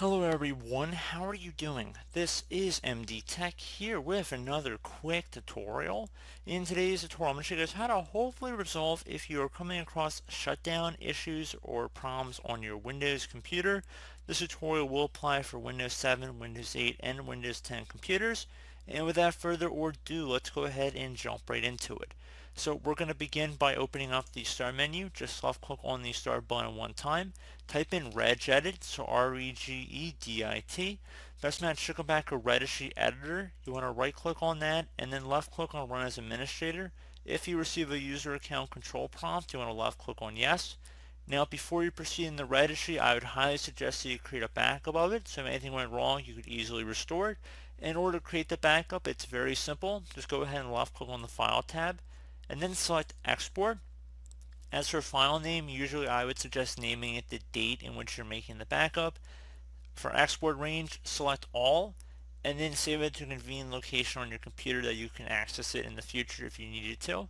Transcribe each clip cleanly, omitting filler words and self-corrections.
Hello everyone, how are you doing? This is MD Tech here with another quick tutorial. In today's tutorial, I'm going to show you guys how to hopefully resolve if you are coming across shutdown issues or problems on your Windows computer. This tutorial will apply for Windows 7, Windows 8, and Windows 10 computers. And without further ado, let's go ahead and jump right into it. So we're going to begin by opening up the Start menu. Just left click on the Start button one time. Type in Regedit, so R-E-G-E-D-I-T. Best match should go back to Registry Editor. You want to right click on that and then left click on Run as Administrator. If you receive a user account control prompt, you want to left click on Yes. Now before you proceed in the registry, I would highly suggest that you create a backup of it, so if anything went wrong you could easily restore it. In order to create the backup, it's very simple. Just go ahead and left click on the File tab and then select Export. As for file name, usually I would suggest naming it the date in which you're making the backup. For export range, select all and then save it to a convenient location on your computer that you can access it in the future if you needed to.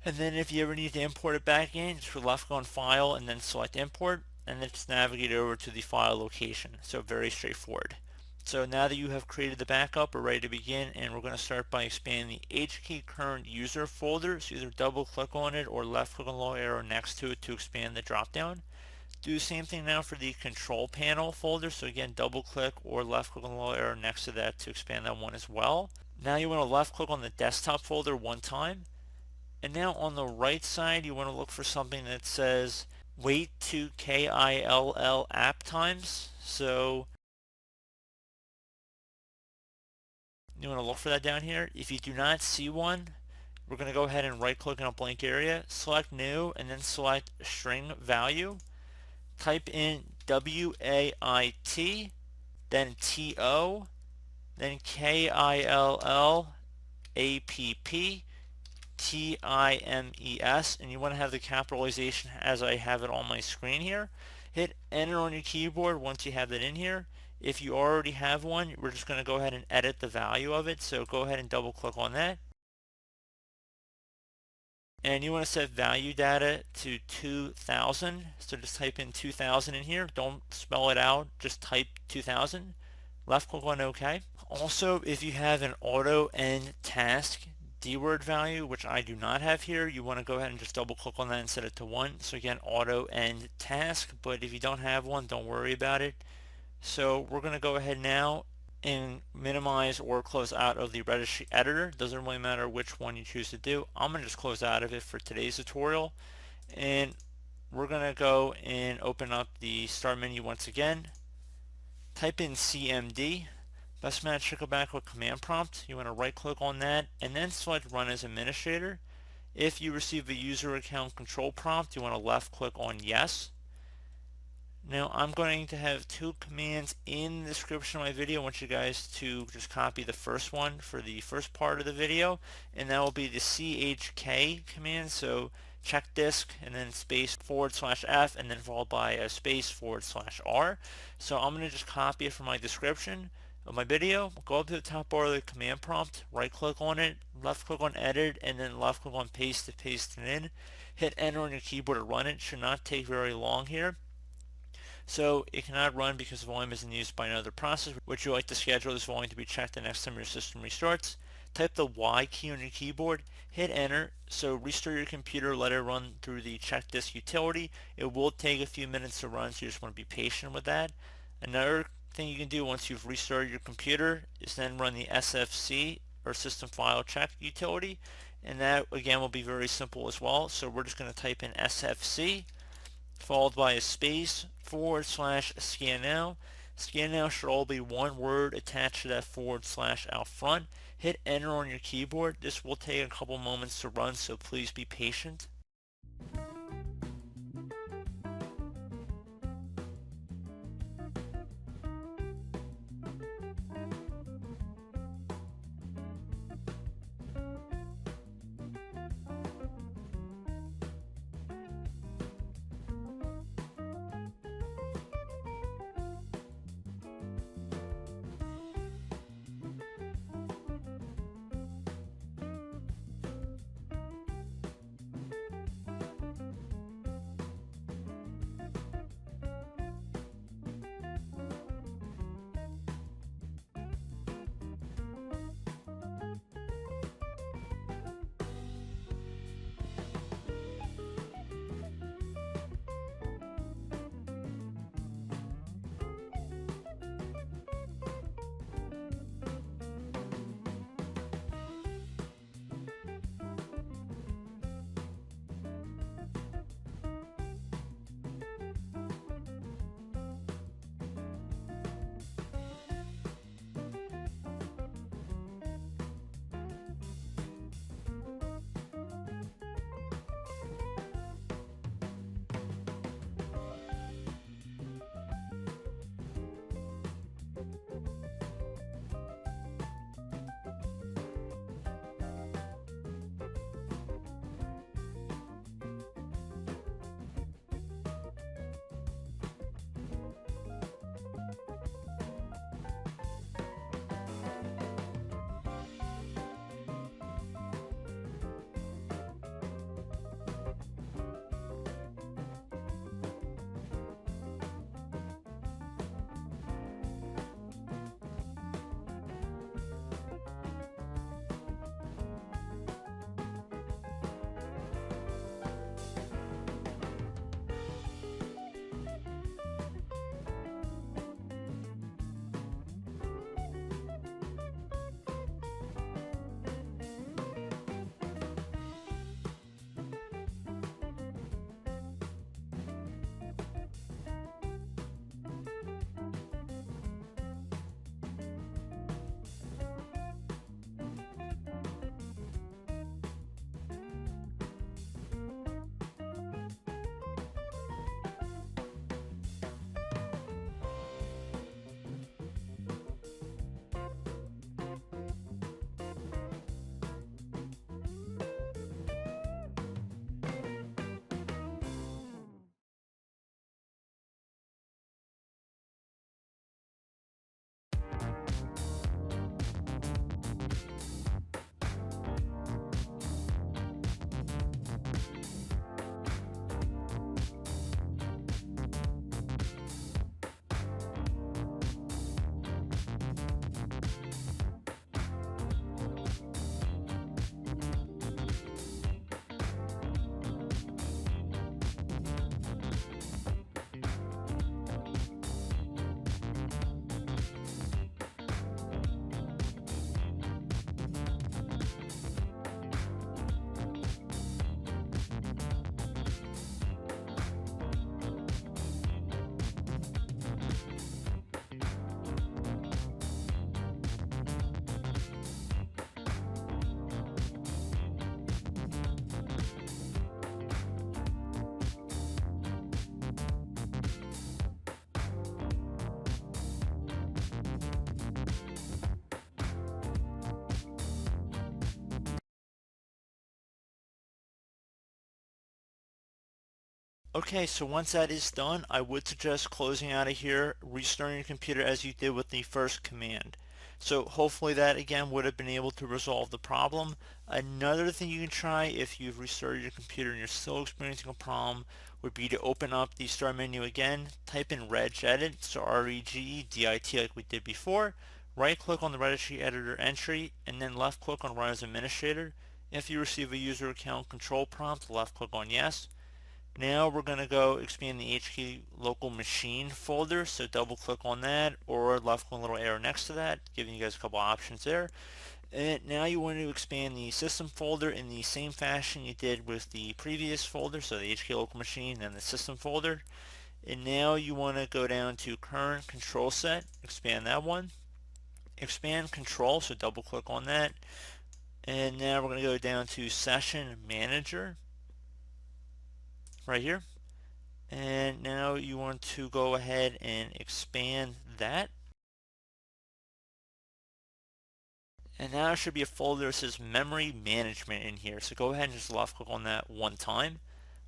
And then if you ever need to import it back in, just left click on File and then select Import and then just navigate over to the file location. So very straightforward. So now that you have created the backup, we're ready to begin, and we're going to start by expanding the HK current user folder. So either double click on it or left click on the little arrow next to it to expand the drop down. Do the same thing now for the control panel folder. So again, double click or left click on the little arrow next to that to expand that one as well. Now you want to left click on the desktop folder one time. And now on the right side, you want to look for something that says wait to KILL app times. So you want to look for that down here. If you do not see one, we're going to go ahead and right click in a blank area, select new, and then select string value. Type in WAIT, then TO, then KILL APP TIMES, and you want to have the capitalization as I have it on my screen here. Hit enter on your keyboard once you have that in here. If you already have one, we're just going to go ahead and edit the value of it, so go ahead and double click on that. And you want to set value data to 2000, so just type in 2000 in here. Don't spell it out, just type 2000. Left click on OK. Also, if you have an auto end task dword value, which I do not have here, you want to go ahead and just double click on that and set it to 1. So again, auto end task, but if you don't have one, don't worry about it. So we're going to go ahead now and minimize or close out of the registry editor. Doesn't really matter which one you choose to do. I'm going to just close out of it for today's tutorial, and we're going to go and open up the start menu once again. Type in CMD. Best match should go back with command prompt. You want to right click on that and then select run as administrator. If you receive a user account control prompt, you want to left click on yes. Now I'm going to have two commands in the description of my video. I want you guys to just copy the first one for the first part of the video, and that will be the chk command. So chkdsk and then space /F and then followed by a space /R. So I'm going to just copy it from my description of my video. Go up to the top bar of the command prompt, right click on it, left click on edit, and then left click on paste to paste it in. Hit enter on your keyboard to run it. Should not take very long here. So it cannot run because the volume isn't used by another process. Would you like to schedule this volume to be checked the next time your system restarts? Type the Y key on your keyboard, hit enter, so restart your computer, let it run through the check disk utility. It will take a few minutes to run, so you just want to be patient with that. Another thing you can do once you've restarted your computer is then run the SFC or system file check utility, and that again will be very simple as well. So we're just going to type in SFC followed by a space /scannow. Scannow should all be one word attached to that / out front. Hit enter on your keyboard. This will take a couple moments to run, so please be patient. Okay, so once that is done, I would suggest closing out of here, restarting your computer as you did with the first command. So hopefully that again would have been able to resolve the problem. Another thing you can try if you've restarted your computer and you're still experiencing a problem would be to open up the start menu again, type in regedit, so regedit like we did before, right click on the registry editor entry, and then left click on run as administrator. If you receive a user account control prompt, left click on yes. Now we're going to go expand the HK local machine folder, so double click on that or left click on a little arrow next to that, giving you guys a couple options there. And now you want to expand the system folder in the same fashion you did with the previous folder, so the HK local machine and the system folder. And now you want to go down to current control set, expand that one, expand control, so double click on that. And now we're going to go down to session manager right here. And now you want to go ahead and expand that. And now there should be a folder that says memory management in here. So go ahead and just left click on that one time.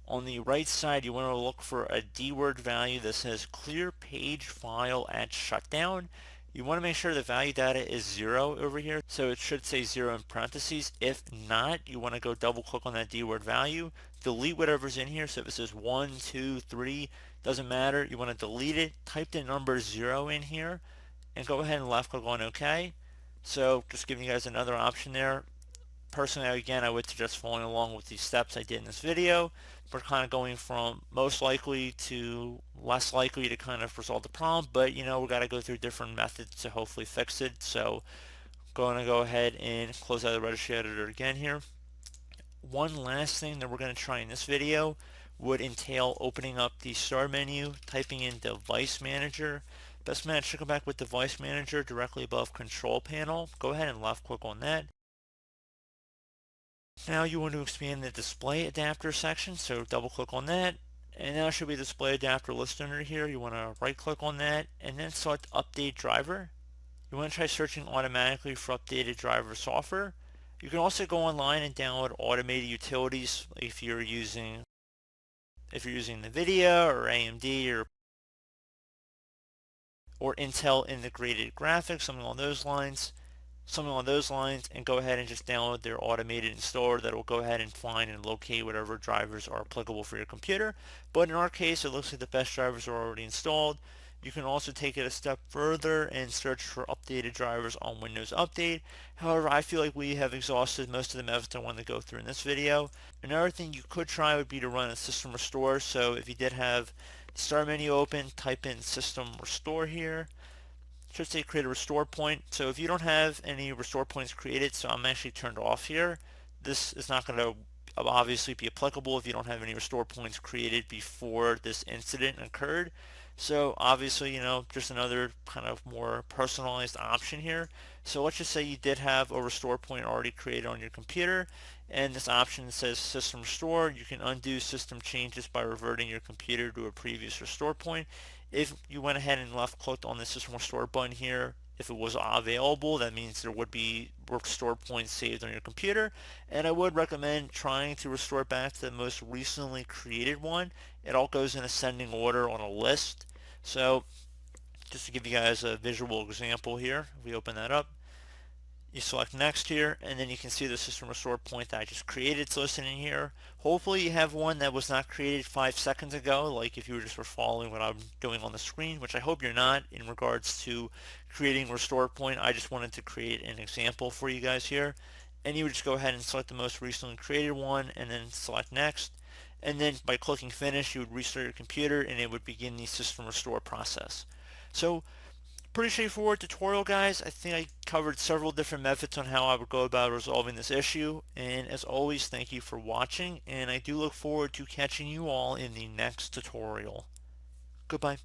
On the right side, you want to look for a dword value that says clear page file at shutdown. You want to make sure the value data is 0 over here, so it should say 0 in parentheses. If not, you want to go double click on that dword value, delete whatever's in here. So if it says 1, 2, 3, doesn't matter. You want to delete it, type the number 0 in here, and go ahead and left click on OK. So just giving you guys another option there. Personally, again, I would suggest following along with these steps I did in this video. We're kind of going from most likely to less likely to kind of resolve the problem, but you know, we got to go through different methods to hopefully fix it. So going to go ahead and close out the registry editor again here. One last thing that we're going to try in this video would entail opening up the start menu, typing in device manager. Best match to come back with device manager directly above control panel. Go ahead and left click on that. Now you want to expand the display adapter section, so double click on that. And now should be a display adapter list under here. You want to right click on that and then select update driver. You want to try searching automatically for updated driver software. You can also go online and download automated utilities if you're using NVIDIA or AMD or Intel integrated graphics, something along those lines. And go ahead and just download their automated installer that will go ahead and find and locate whatever drivers are applicable for your computer. But in our case, it looks like the best drivers are already installed. You can also take it a step further and search for updated drivers on Windows Update. However, I feel like we have exhausted most of the methods I want to go through in this video. Another thing you could try would be to run a system restore. So if you did have the start menu open, type in system restore here. Should say create a restore point. So if you don't have any restore points created, so I'm actually turned off here, this is not going to obviously be applicable if you don't have any restore points created before this incident occurred. So obviously, you know, just another kind of more personalized option here. So let's just say you did have a restore point already created on your computer, and this option says system restore. You can undo system changes by reverting your computer to a previous restore point. If you went ahead and left clicked on the system restore button here, if it was available, that means there would be restore points saved on your computer. And I would recommend trying to restore back to the most recently created one. It all goes in ascending order on a list. So just to give you guys a visual example here, we open that up. You select next here, and then you can see the system restore point that I just created. It's listed in here. Hopefully you have one that was not created 5 seconds ago, like if you were just following what I'm doing on the screen, which I hope you're not in regards to creating restore point. I just wanted to create an example for you guys here. And you would just go ahead and select the most recently created one and then select next. And then by clicking finish, you would restart your computer and it would begin the system restore process. So pretty straightforward tutorial, guys. I think I covered several different methods on how I would go about resolving this issue. And as always, thank you for watching, and I do look forward to catching you all in the next tutorial. Goodbye.